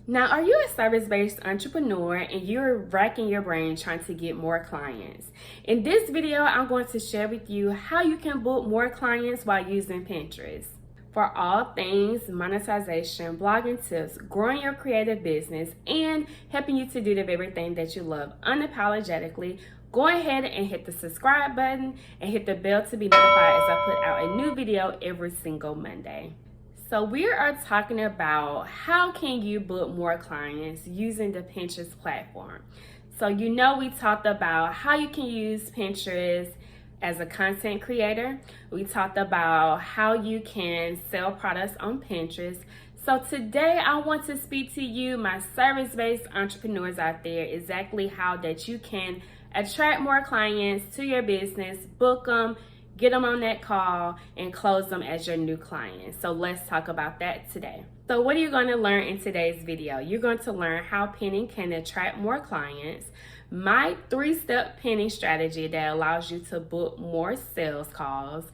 Now, are you a service-based entrepreneur and you're racking your brain trying to get more clients? In this video, I'm going to share with you how you can book more clients while using Pinterest. For all things monetization, blogging tips, growing your creative business, and helping you to do the very thing that you love unapologetically, go ahead and hit the subscribe button and hit the bell to be notified as I put out a new video every single Monday. So we are talking about how can you book more clients using the Pinterest platform. So we talked about how you can use Pinterest as a content creator. We talked about how you can sell products on Pinterest. So today I want to speak to you, my service-based entrepreneurs out there, exactly how that you can attract more clients to your business, book them, get them on that call, and close them as your new client. So let's talk about that today. So what are you going to learn in today's video? You're going to learn how pinning can attract more clients, my 3-step pinning strategy that allows you to book more sales calls,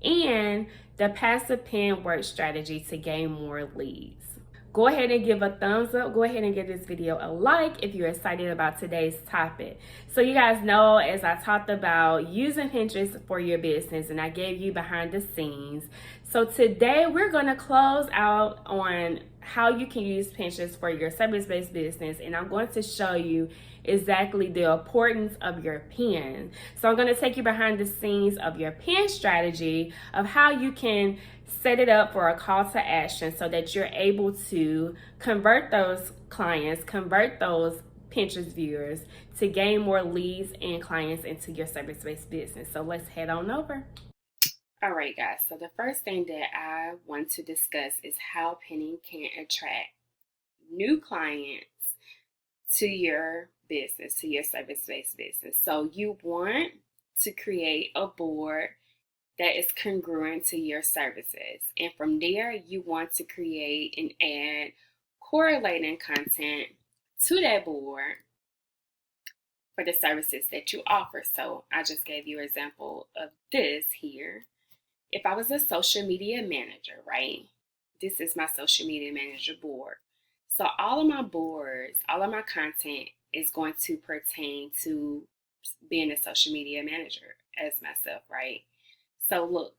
and the passive pin work strategy to gain more leads. Go ahead and give a thumbs up. Go ahead and give this video a like if you're excited about today's topic. So you guys know, as I talked about using Pinterest for your business and I gave you behind the scenes. So today we're going to close out on how you can use Pinterest for your service-based business, and I'm going to show you exactly the importance of your pin. So I'm going to take you behind the scenes of your pin strategy, of how you can set it up for a call to action so that you're able to convert those clients, convert those Pinterest viewers to gain more leads and clients into your service-based business. So let's head on over. All right, guys. So the first thing that I want to discuss is how pinning can attract new clients to your business, to your service-based business. So you want to create a board that is congruent to your services. And from there, you want to create and add correlating content to that board for the services that you offer. So I just gave you an example of this here. If I was a social media manager, right? This is my social media manager board. So all of my boards, all of my content is going to pertain to being a social media manager as myself, right? So look,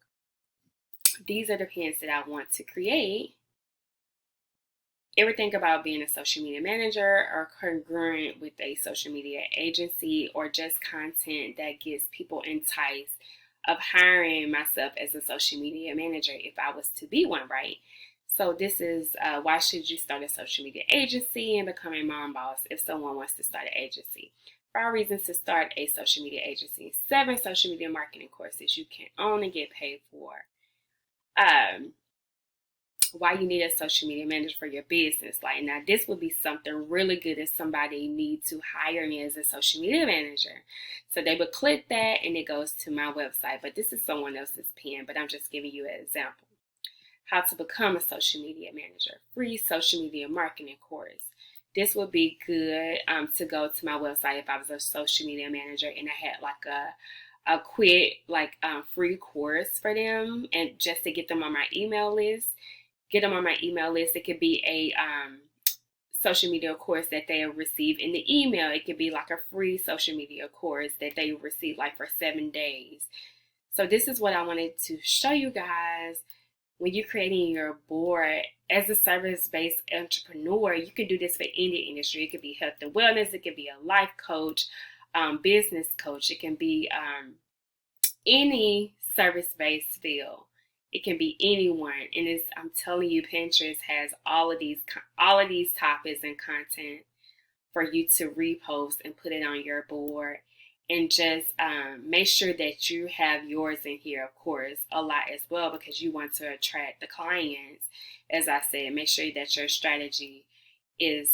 these are the pins that I want to create. Everything about being a social media manager or congruent with a social media agency, or just content that gets people enticed of hiring myself as a social media manager if I was to be one, right? So this is why should you start a social media agency and become a mom boss if someone wants to start an agency. 5 reasons to start a social media agency. 7 social media marketing courses you can own and get paid for. Why you need a social media manager for your business. Like, now this would be something really good if somebody needs to hire me as a social media manager. So they would click that and it goes to my website. But this is someone else's pin, but I'm just giving you an example. How to become a social media manager. Free social media marketing course. This would be good to go to my website if I was a social media manager and I had like a quick free course for them, and just to get them on my email list. Get them on my email list. It could be a social media course that they'll receive in the email. It could be like a free social media course that they receive like for 7 days. So this is what I wanted to show you guys. When you're creating your board as a service-based entrepreneur, you can do this for any industry. It could be health and wellness. It could be a life coach, business coach. It can be any service-based field. It can be anyone. And I'm telling you, Pinterest has all of these topics and content for you to repost and put it on your board. And just make sure that you have yours in here, of course, a lot as well, because you want to attract the clients. As I said, make sure that your strategy is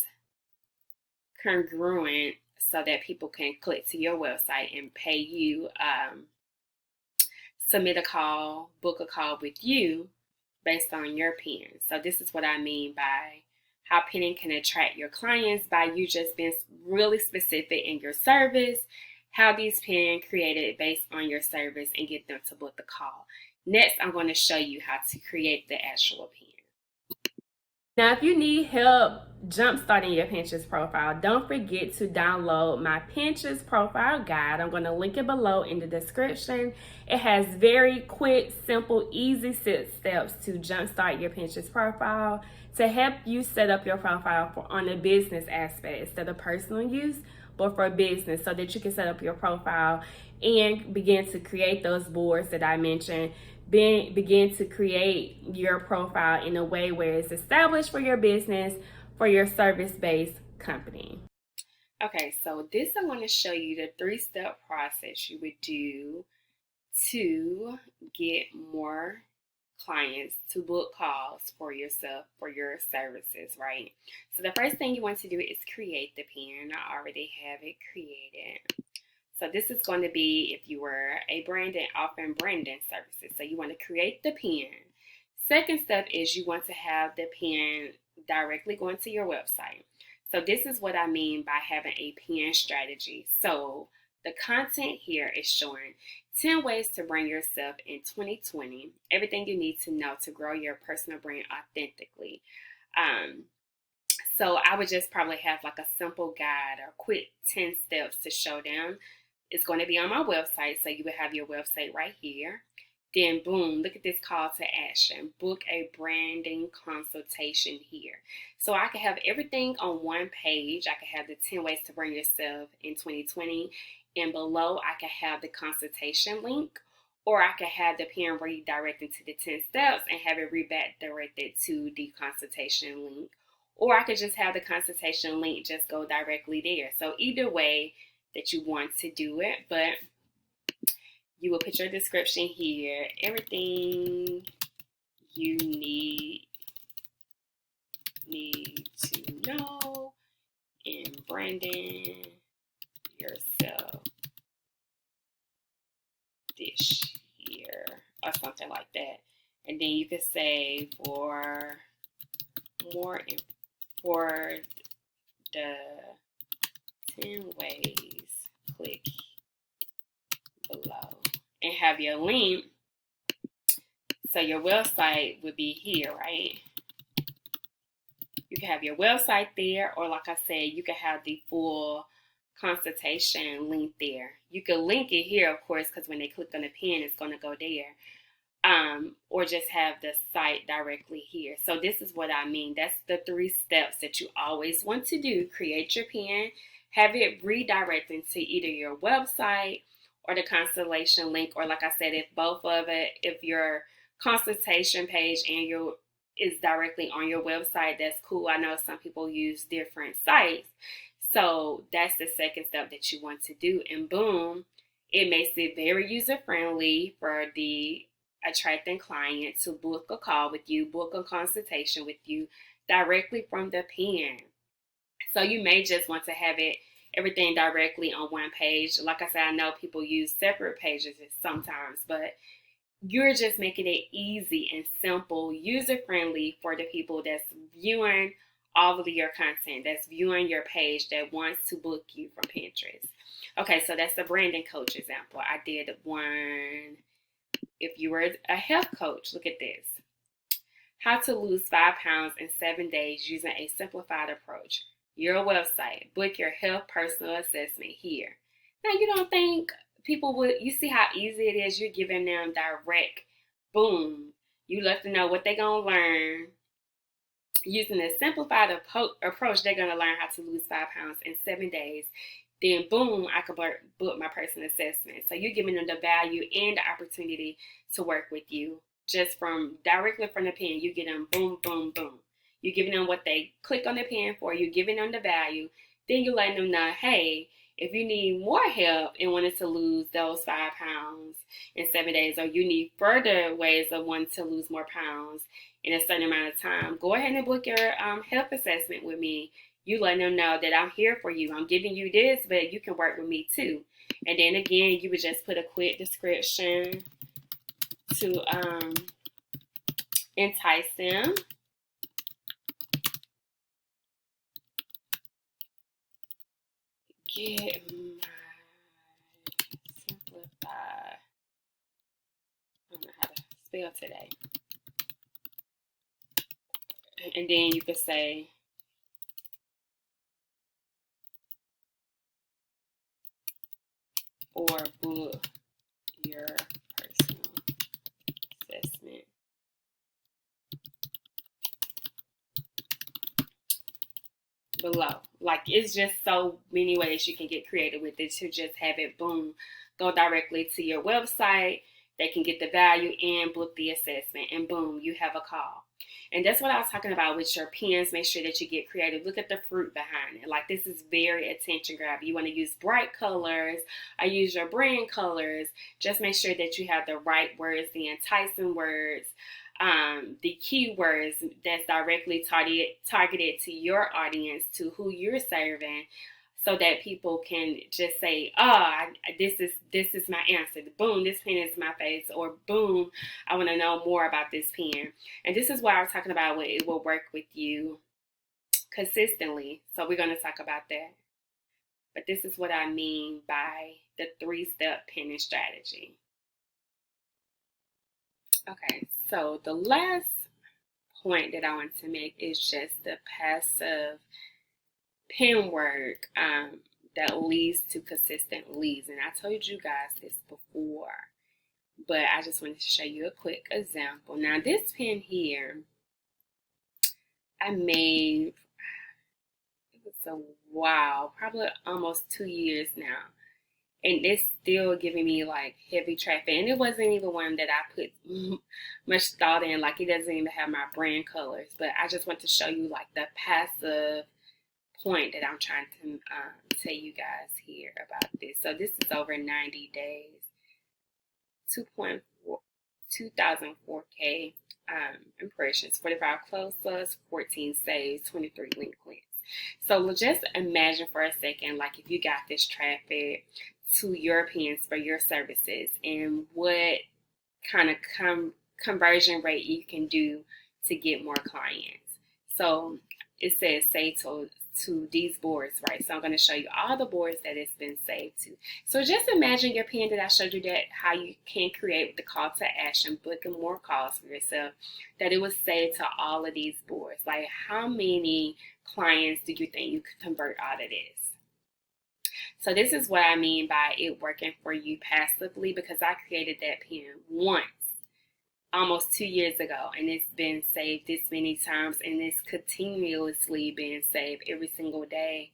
congruent so that people can click to your website and pay you, submit a call, book a call with you based on your pin. So this is what I mean by how pinning can attract your clients, by you just being really specific in your service, how these pins created based on your service and get them to book the call. Next, I'm going to show you how to create the actual pin. Now, if you need help jumpstarting your Pinterest profile, don't forget to download my Pinterest profile guide. I'm going to link it below in the description. It has very quick, simple, easy steps to jumpstart your Pinterest profile to help you set up your profile on a business aspect instead of personal use, but for business, so that you can set up your profile and begin to create those boards that I mentioned. Begin to create your profile in a way where it's established for your business, for your service-based company. Okay, so this I want to show you the 3-step process you would do to get more clients, to book calls for yourself, for your services, right? So the first thing you want to do is create the pin. I already have it created. So this is going to be if you were a brand and offering branding services. So you want to create the pin. Second step is you want to have the pin directly going to your website. So this is what I mean by having a pin strategy. So the content here is showing 10 ways to brand yourself in 2020. Everything you need to know to grow your personal brand authentically. So I would just probably have like a simple guide or quick 10 steps to show them. It's going to be on my website, so you will have your website right here. Then boom, look at this call to action. Book a branding consultation here. So I can have everything on one page. I can have the 10 ways to brand yourself in 2020. And below I can have the consultation link. Or I can have the pin redirected to the 10 steps and have it reback directed to the consultation link. Or I could just have the consultation link just go directly there. So either way that you want to do it, but you will put your description here. Everything you need to know in branding yourself this year, or something like that. And then you could say for the 10 ways, click below and have your link. So your website would be here, right? You can have your website there, or like I said, you can have the full consultation link there. You can link it here, of course, because when they click on the pin, it's going to go there. Or just have the site directly here. So this is what I mean. That's the 3 steps that you always want to do. Create your pin, have it redirected to either your website or the consultation link, or like I said, if both of it, if your consultation page and your is directly on your website, that's cool. I know some people use different sites. So that's the second step that you want to do. And boom, it makes it very user-friendly for the attracting client to book a call with you, book a consultation with you directly from the pin. So you may just want to have everything directly on one page. Like I said, I know people use separate pages sometimes, but you're just making it easy and simple, user-friendly for the people that's viewing all of your content, that's viewing your page, that wants to book you from Pinterest. Okay, so that's the branding coach example. I did one. If you were a health coach, look at this. How to lose 5 pounds in 7 days using a simplified approach. Your website. Book your health personal assessment here. Now, you don't think people would, you see how easy it is? You're giving them direct, boom. You let them know what they're going to learn. Using a simplified approach, they're going to learn how to lose 5 pounds in 7 days. Then boom, I could book my personal assessment. So you're giving them the value and the opportunity to work with you. Just from directly from the pen, you get them boom, boom, boom. You're giving them what they click on the pen for. You're giving them the value. Then you're letting them know, hey, if you need more help and wanted to lose those 5 pounds in 7 days, or you need further ways of wanting to lose more pounds in a certain amount of time, go ahead and book your health assessment with me. You letting them know that I'm here for you. I'm giving you this, but you can work with me too. And then again, you would just put a quick description to entice them. Get my simplified. I don't know how to spell today. And then you could say, or book your personal assessment. Below. Like, it's just so many ways you can get creative with it to just have it, boom, go directly to your website. They can get the value and book the assessment, and boom, you have a call. And that's what I was talking about with your pens. Make sure that you get creative. Look at the fruit behind it. Like, this is very attention grabbing. You want to use bright colors. I use your brand colors. Just make sure that you have the right words, the enticing words, the keywords that's directly targeted to your audience, to who you're serving, so that people can just say, this is my answer. Boom, this pen is my face. Or boom, I want to know more about this pen. And this is what I was talking about, where it will work with you consistently. So we're going to talk about that. But this is what I mean by the 3-step penning strategy. Okay, so the last point that I want to make is just the passive pen work that leads to consistent leads. And I told you guys this before, but I just wanted to show you a quick example. Now, this pen here, I made, it was a while, probably almost 2 years now. And it's still giving me like heavy traffic. And it wasn't even one that I put much thought in. Like, it doesn't even have my brand colors. But I just want to show you like the passive point that I'm trying to tell you guys here about this. So this is over 90 days. 2004K impressions, 45 close-ups, 14 saves, 23 link clicks. So just imagine for a second, like, if you got this traffic to your pens for your services, and what kind of conversion rate you can do to get more clients. So it says save to these boards, right? So I'm going to show you all the boards that it's been saved to. So just imagine your pen that I showed you, that how you can create the call to action, booking more calls for yourself, that it was saved to all of these boards. Like, how many clients do you think you could convert out of this? So this is what I mean by it working for you passively, because I created that pen once, almost 2 years ago, and it's been saved this many times, and it's continuously being saved every single day,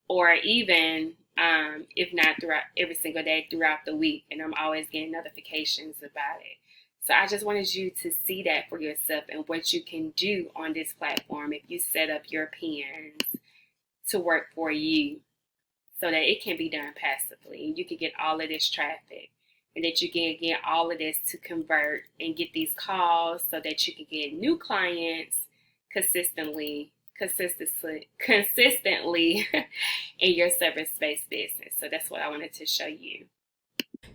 or even if not throughout every single day, throughout the week, and I'm always getting notifications about it. So I just wanted you to see that for yourself and what you can do on this platform if you set up your pens to work for you, so that it can be done passively, and you can get all of this traffic, and that you can get all of this to convert and get these calls, so that you can get new clients consistently in your service-based business. So that's what I wanted to show you.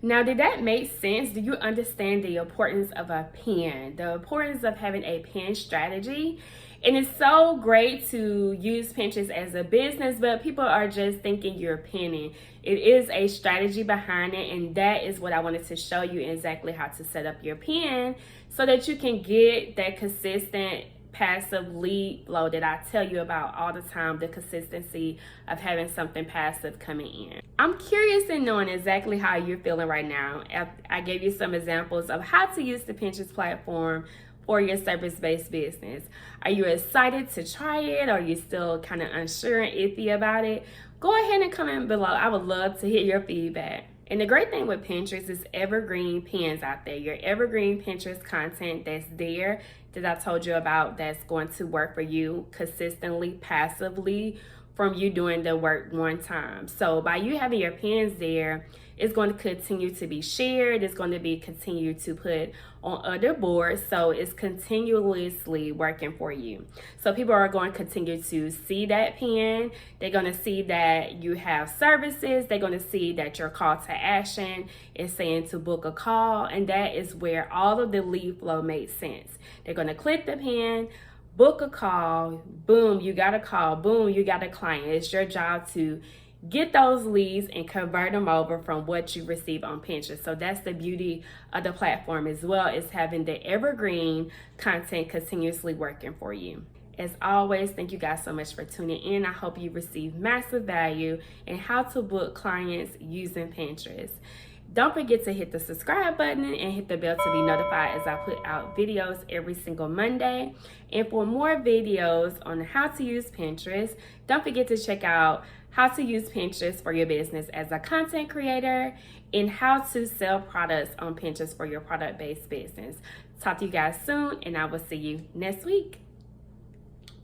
Now, did that make sense? Do you understand the importance of a pen, the importance of having a pen strategy? And it's so great to use Pinterest as a business, but people are just thinking you're penning. It is a strategy behind it, and that is what I wanted to show you, exactly how to set up your pen so that you can get that consistent passive lead flow that I tell you about all the time, the consistency of having something passive coming in. I'm curious in knowing exactly how you're feeling right now. I gave you some examples of how to use the Pinterest platform for your service-based business. Are you excited to try it? Or are you still kind of unsure and iffy about it? Go ahead and comment below. I would love to hear your feedback. And the great thing with Pinterest is evergreen pins out there. Your evergreen Pinterest content that's there that I told you about, that's going to work for you consistently, passively, from you doing the work one time. So by you having your pins there, it's going to continue to be shared. It's going to be continued to put on other boards. So it's continuously working for you. So people are going to continue to see that pin. They're going to see that you have services. They're going to see that your call to action is saying to book a call. And that is where all of the lead flow makes sense. They're going to click the pin, book a call, boom, you got a call, boom, you got a client. It's your job to get those leads and convert them over from what you receive on Pinterest. So that's the beauty of the platform as well, is having the evergreen content continuously working for you. As always, thank you guys so much for tuning in. I hope you received massive value in how to book clients using Pinterest. Don't forget to hit the subscribe button and hit the bell to be notified as I put out videos every single Monday. And for more videos on how to use Pinterest, don't forget to check out how to use Pinterest for your business as a content creator and how to sell products on Pinterest for your product-based business. Talk to you guys soon, and I will see you next week.